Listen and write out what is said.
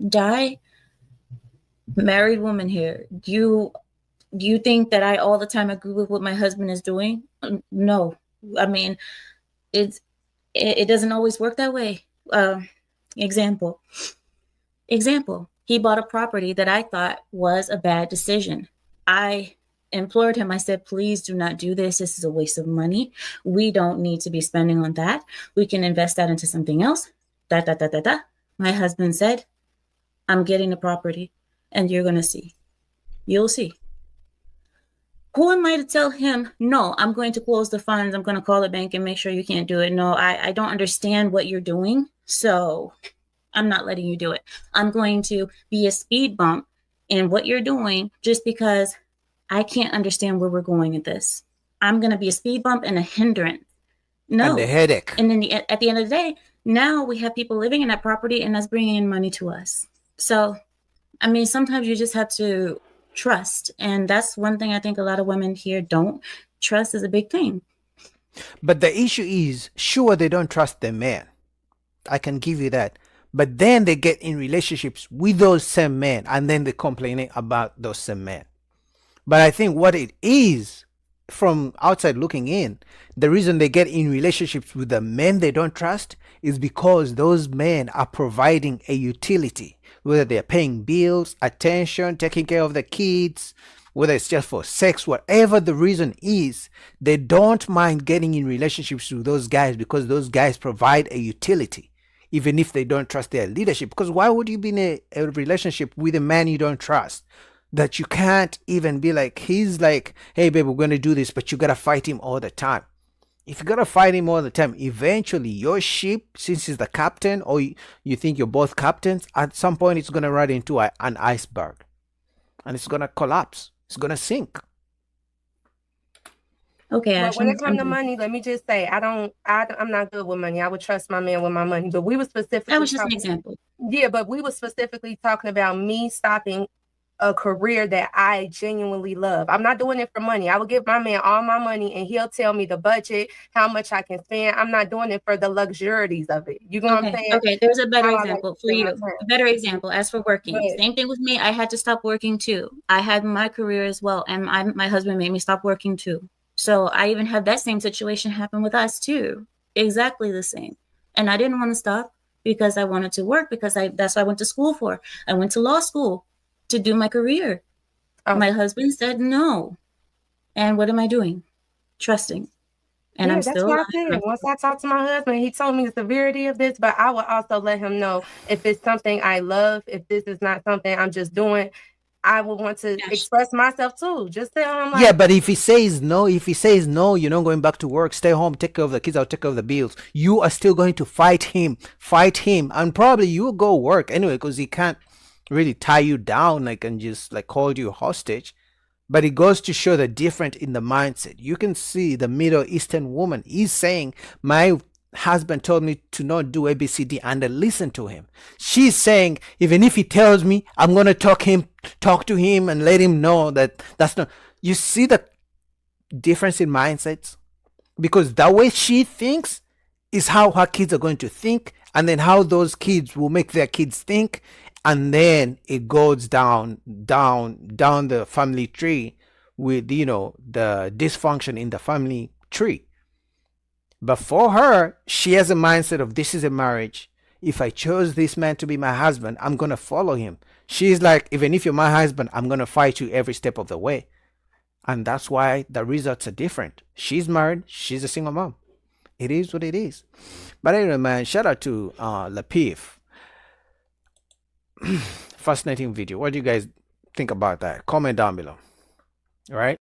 Di, married woman here. Do you think that I all the time agree with what my husband is doing? No. I mean, it's it doesn't always work that way. Uh, example. Example. He bought a property that I thought was a bad decision. I implored him. I said, please do not do this. This is a waste of money. We don't need to be spending on that. We can invest that into something else. Da da da da da. My husband said, I'm getting the property and you're gonna see. You'll see. Who am I to tell him, no, I'm going to close the funds. I'm going to call the bank and make sure you can't do it. No, I don't understand what you're doing. So I'm not letting you do it. I'm going to be a speed bump in what you're doing just because I can't understand where we're going with this. I'm going to be a speed bump and a hindrance. And the No. headache. And then at the end of the day, now we have people living in that property and that's bringing in money to us. So, I mean, sometimes you just have to trust. And that's one thing I think a lot of women here don't. Trust is a big thing. But the issue is, sure, they don't trust the man. I can give you that. But then they get in relationships with those same men and then they're complaining about those same men. But I think what it is, from outside looking in, the reason they get in relationships with the men they don't trust is because those men are providing a utility, whether they're paying bills, attention, taking care of the kids, whether it's just for sex, whatever the reason is, they don't mind getting in relationships with those guys because those guys provide a utility, even if they don't trust their leadership. Because why would you be in a relationship with a man you don't trust? That you can't even be like, he's like, hey babe, we're going to do this, but you got to fight him all the time. If you got to fight him all the time, eventually your ship, since he's the captain, or you think you're both captains, at some point it's going to run into an iceberg and it's going to collapse. It's going to sink. Okay, But Ash, when it comes to money, let me just say, I'm not good with money. I would trust my man with my money. But we were specifically that was just an example. Yeah, but we were specifically talking about me stopping a career that I genuinely love. I'm not doing it for money. I will give my man all my money and he'll tell me the budget, how much I can spend. I'm not doing it for the luxurities of it. You know what I'm saying? Okay, there's a better How I like example to for spend you. my time. A better example as for working. But- Same thing with me. I had to stop working too. I had my career as well, and my husband made me stop working too. So I even had that same situation happen with us too. Exactly the same. And I didn't want to stop because I wanted to work because that's what I went to school for. I went to law school to do my career. Oh. My husband said no. And what am I doing? Trusting. And yeah, I'm that's still what I alive. said. Once I talked to my husband, he told me the severity of this, but I will also let him know if it's something I love, if this is not something I'm just doing, I would want to express myself too. Just tell him like, yeah, but if he says no, you're not going back to work, stay home, take care of the kids, I'll take care of the bills, you are still going to fight him, and probably you'll go work anyway because he can't really tie you down like and just like hold you hostage. But it goes to show the difference in the mindset. You can see the Middle Eastern woman is saying, my husband told me to not do ABCD, and I listen to him. She's saying, even if he tells me, I'm going to talk to him and let him know that that's not. You see the difference in mindsets? Because the way she thinks is how her kids are going to think, and then how those kids will make their kids think, and then it goes down the family tree with, the dysfunction in the family tree. But for her, she has a mindset of, this is a marriage. If I chose this man to be my husband, I'm going to follow him. She's like, even if you're my husband, I'm going to fight you every step of the way. And that's why the results are different. She's married. She's a single mom. It is what it is. But anyway, man, shout out to Lapif. Fascinating video. What do you guys think about that? Comment down below. All right.